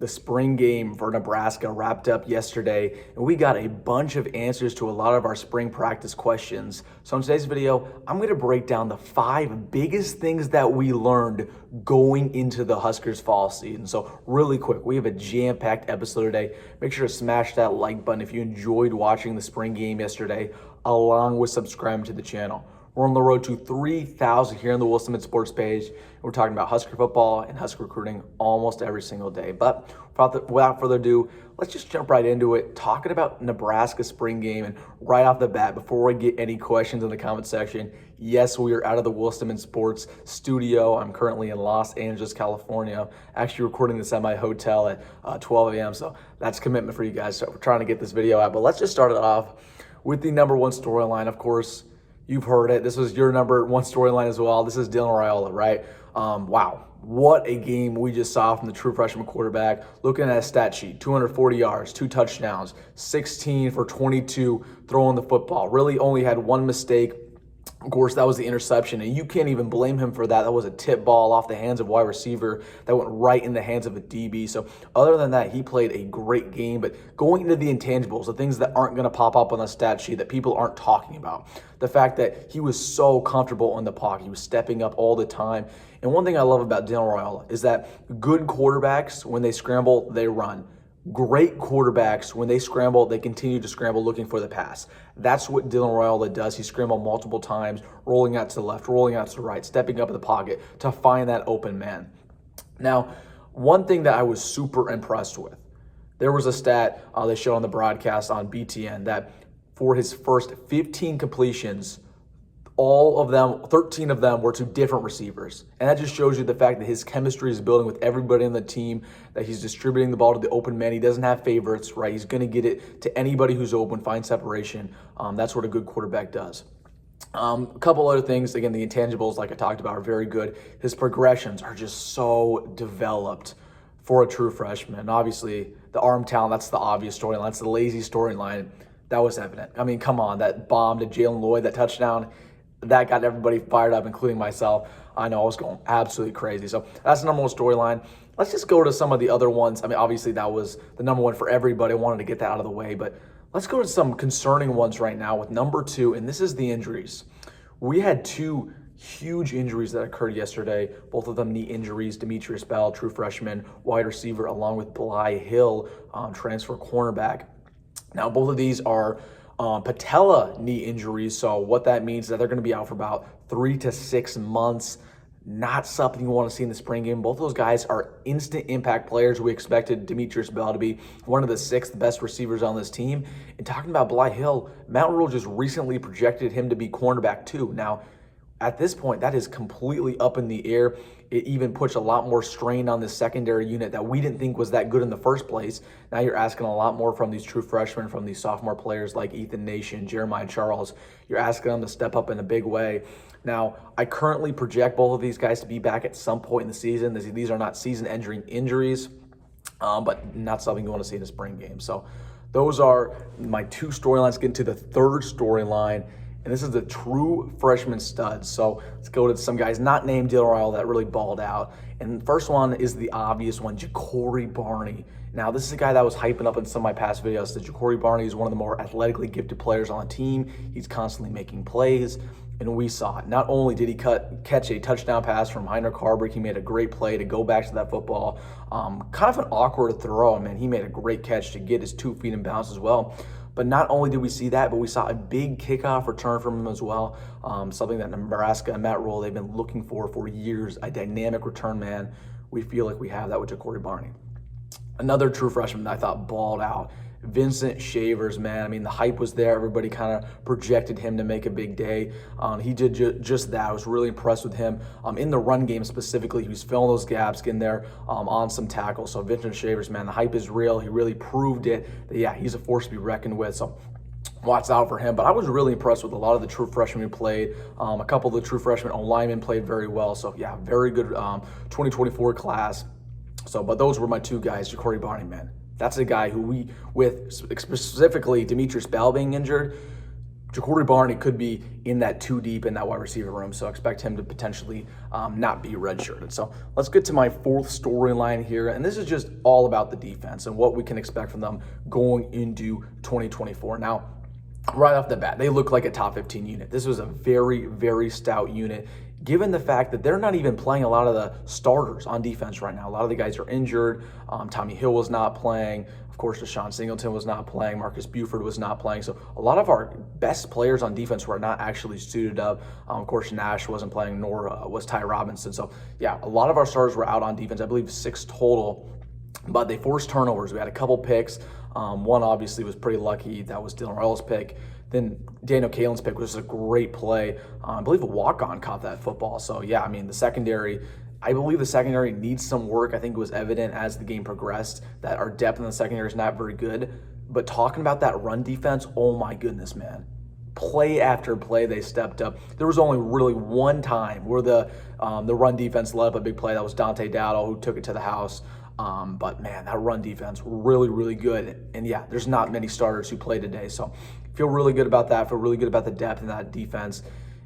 The spring game for Nebraska wrapped up yesterday, and we got a bunch of answers to a lot of our spring practice questions. So in today's video, I'm going to break down the 5 biggest things that we learned going into the Huskers fall season. So really quick, we have a jam-packed episode today. Make sure to smash that like button if you enjoyed watching the spring game yesterday, along with subscribing to the channel. We're on the road to 3,000 here on the Wilson Sports page. We're talking about Husker football and Husker recruiting almost every single day. But without further ado, let's just jump right into it, talking about Nebraska spring game. And right off the bat, before we get any questions in the comment section, yes, we are out of the Wilson Sports studio. I'm currently in Los Angeles, California, actually recording this at my hotel at 12 a.m. So that's commitment for you guys. So we're trying to get this video out. But let's just start it off with the number one storyline, of course. You've heard it. This was your number one storyline as well. This is Dylan Raiola, right? Wow, what a game we just saw from the true freshman quarterback. Looking at his stat sheet, 240 yards, 2 touchdowns, 16 for 22 throwing the football. Really only had one mistake. Of course, that was the interception, and you can't even blame him for that. That was a tip ball off the hands of wide receiver that went right in the hands of a DB. So other than that, he played a great game. But going into the intangibles, the things that aren't going to pop up on the stat sheet that people aren't talking about, the fact that he was so comfortable in the pocket, he was stepping up all the time. And one thing I love about Dylan Raiola is that good quarterbacks, when they scramble, they run. Great quarterbacks, when they scramble, they continue to scramble looking for the pass. That's what Dylan Raiola does. He scrambled multiple times, rolling out to the left, rolling out to the right, stepping up in the pocket to find that open man. Now, one thing that I was super impressed with, there was a stat they showed on the broadcast on BTN that for his first 15 completions, all of them, 13 of them were to different receivers. And that just shows you the fact that his chemistry is building with everybody on the team, that he's distributing the ball to the open man. He doesn't have favorites, right? He's going to get it to anybody who's open, find separation. That's what a good quarterback does. A couple other things, again, the intangibles, like I talked about, are very good. His progressions are just so developed for a true freshman. And obviously, the arm talent, that's the obvious storyline. That's the lazy storyline. That was evident. I mean, come on, that bomb to Jalen Lloyd, that touchdown, that got everybody fired up, including myself. I know I was going absolutely crazy. So that's the number one storyline. Let's just go to some of the other ones. I mean, obviously that was the number one for everybody. I wanted to get that out of the way, but let's go to some concerning ones right now with number 2, and this is the injuries. We had 2 huge injuries that occurred yesterday, both of them knee injuries. Demetrius Bell, true freshman, wide receiver, along with Bly Hill, transfer cornerback. Now, both of these are patella knee injuries. So what that means is that they're going to be out for about 3 to 6 months. Not something you want to see in the spring game. Both of those guys are instant impact players. We expected Demetrius Bell to be one of the 6th best receivers on this team. And talking about Bly Hill, Rhule just recently projected him to be cornerback 2. Now, at this point, that is completely up in the air. It even puts a lot more strain on this secondary unit that we didn't think was that good in the first place. Now you're asking a lot more from these true freshmen, from these sophomore players like Ethan Nation, Jeremiah Charles. You're asking them to step up in a big way. Now, I currently project both of these guys to be back at some point in the season. These are not season-ending injuries, but not something you want to see in a spring game. So those are my 2 storylines. Get into the third storyline. And this is the true freshman studs. So let's go to some guys not named Dylan Ryle that really balled out. And the first one is the obvious one, Ja'Cory Barney. Now, this is a guy that was hyping up in some of my past videos. That Ja'Cory Barney is one of the more athletically gifted players on the team. He's constantly making plays, and we saw it. Not only did he catch a touchdown pass from Heinrich Harburg, he made a great play to go back to that football. Kind of an awkward throw, man. He made a great catch to get his 2 feet in bounds as well. But not only did we see that, but we saw a big kickoff return from him as well. Something that Nebraska and Matt Rhule, they've been looking for years, a dynamic return man. We feel like we have that with Ja'Cory Barney. Another true freshman that I thought balled out, Vincent Shavers, man. I mean, the hype was there. Everybody kind of projected him to make a big day. He did just that. I was really impressed with him. In the run game specifically, he was filling those gaps, getting there on some tackles. So Vincent Shavers, man, the hype is real. He really proved it. That, yeah, he's a force to be reckoned with. So watch out for him. But I was really impressed with a lot of the true freshmen who played. A couple of the true freshmen on linemen played very well. So, yeah, very good 2024 class. So, but those were my 2 guys, Ja'Cory Barney, man. That's a guy who with specifically Demetrius Bell being injured, Ja'Cory Barney could be in that too deep in that wide receiver room, so expect him to potentially not be redshirted. So let's get to my fourth storyline here, and this is just all about the defense and what we can expect from them going into 2024. Now, right off the bat, they look like a top 15 unit. This was a very, very stout unit, given the fact that they're not even playing a lot of the starters on defense right now. A lot of the guys are injured. Tommy Hill was not playing. Of course, Deshaun Singleton was not playing. Marcus Buford was not playing. So a lot of our best players on defense were not actually suited up. Of course, Nash wasn't playing, nor was Ty Robinson. So yeah, a lot of our starters were out on defense. I believe 6 total, but they forced turnovers. We had a couple picks. One obviously was pretty lucky. That was Dylan Raiola's pick. Then Daniel Kalen's pick was a great play. I believe a walk-on caught that football. So yeah, I mean, I believe the secondary needs some work. I think it was evident as the game progressed that our depth in the secondary is not very good. But talking about that run defense, oh my goodness, man. Play after play, they stepped up. There was only really one time where the run defense let up a big play. That was Dante Dowdle, who took it to the house. But man, that run defense, really, really good. And yeah, there's not many starters who play today. So feel really good about that. Feel really good about the depth in that defense.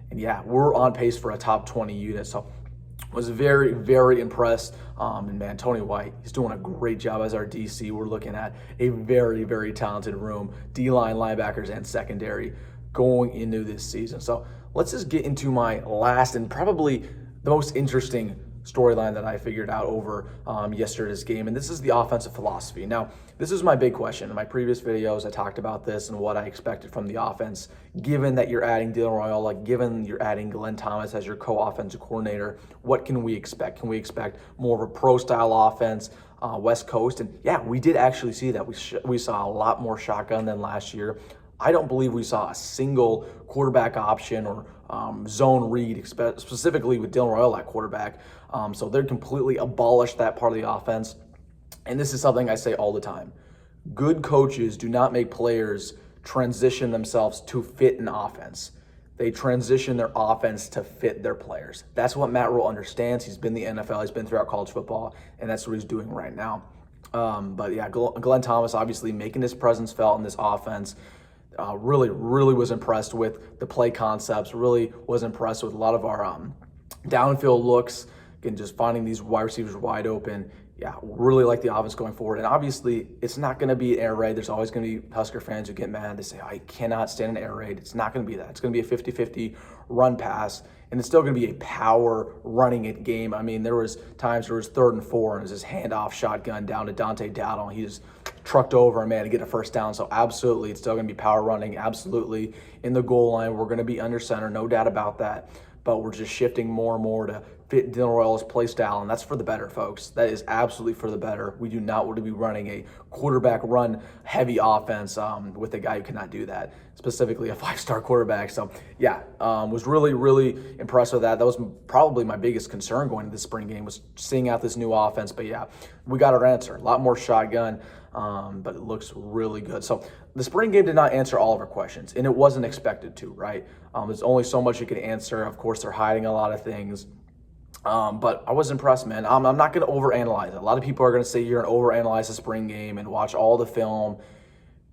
And yeah, we're on pace for a top 20 unit. So was very, very impressed. And man, Tony White, he's doing a great job as our DC. We're looking at a very, very talented room, D-line, linebackers, and secondary going into this season. So let's just get into my last and probably the most interesting storyline that I figured out over yesterday's game, and this is the offensive philosophy. Now, this is my big question. In my previous videos, I talked about this and what I expected from the offense, given that you're adding Dylan Raiola, given you're adding Glenn Thomas as your co-offensive coordinator. What can we expect? Can we expect more of a pro-style offense, West Coast? And yeah, we did actually see that. We saw a lot more shotgun than last year. I don't believe we saw a single quarterback option or zone read, specifically with Dylan Raiola at quarterback. So they're completely abolished that part of the offense. And this is something I say all the time. Good coaches do not make players transition themselves to fit an offense. They transition their offense to fit their players. That's what Matt Rhule understands. He's been in the NFL. He's been throughout college football, and that's what he's doing right now. But yeah, Glenn Thomas obviously making his presence felt in this offense. Really was impressed with the play concepts, really was impressed with a lot of our downfield looks, again, just finding these wide receivers wide open. Yeah, really like the offense going forward. And obviously, it's not going to be an air raid. There's always going to be Husker fans who get mad. They say, I cannot stand an air raid. It's not going to be that. It's going to be a 50-50 run pass, and it's still going to be a power running it game. I mean, there was times where it was 3rd and 4, and it was this handoff shotgun down to Dante Dowdle, and he just trucked over a man to get a first down. So absolutely, it's still going to be power running. Absolutely, in the goal line, we're going to be under center, no doubt about that. But we're just shifting more and more to fit Dylan Raiola's play style, and that's for the better, folks. That is absolutely for the better. We do not want to be running a quarterback run-heavy offense with a guy who cannot do that, specifically a 5-star quarterback. So, yeah, was really impressed with that. That was probably my biggest concern going into the spring game, was seeing out this new offense. But, yeah, we got our answer. A lot more shotgun, but it looks really good. So the spring game did not answer all of our questions, and it wasn't expected to, right? There's only so much you can answer. Of course, they're hiding a lot of things. But I was impressed, man. I'm not going to overanalyze it. A lot of people are going to sit here and overanalyze the spring game and watch all the film.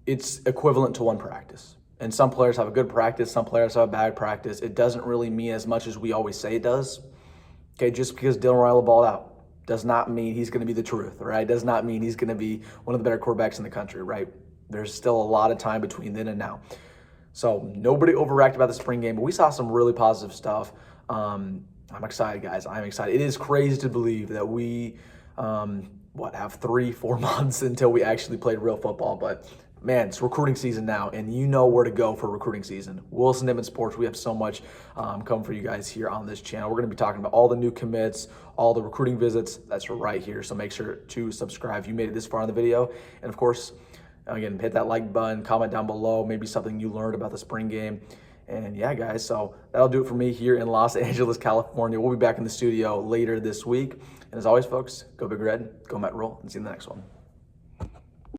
It's equivalent to one practice. And some players have a good practice. Some players have a bad practice. It doesn't really mean as much as we always say it does. Okay, just because Dylan Raiola balled out does not mean he's going to be the truth, right? Does not mean he's going to be one of the better quarterbacks in the country, right? There's still a lot of time between then and now. So nobody overreacted about the spring game, but we saw some really positive stuff. I'm excited, guys. I'm excited. It is crazy to believe that we, have 3-4 months until we actually played real football. But, man, it's recruiting season now, and you know where to go for recruiting season. Wilson Nittman Sports, we have so much coming for you guys here on this channel. We're going to be talking about all the new commits, all the recruiting visits. That's right here, so make sure to subscribe if you made it this far in the video. And, of course, again, hit that like button, comment down below, maybe something you learned about the spring game. And yeah, guys, so that'll do it for me here in Los Angeles, California. We'll be back in the studio later this week. And as always, folks, go Big Red, go Matt Rhule, and see you in the next one.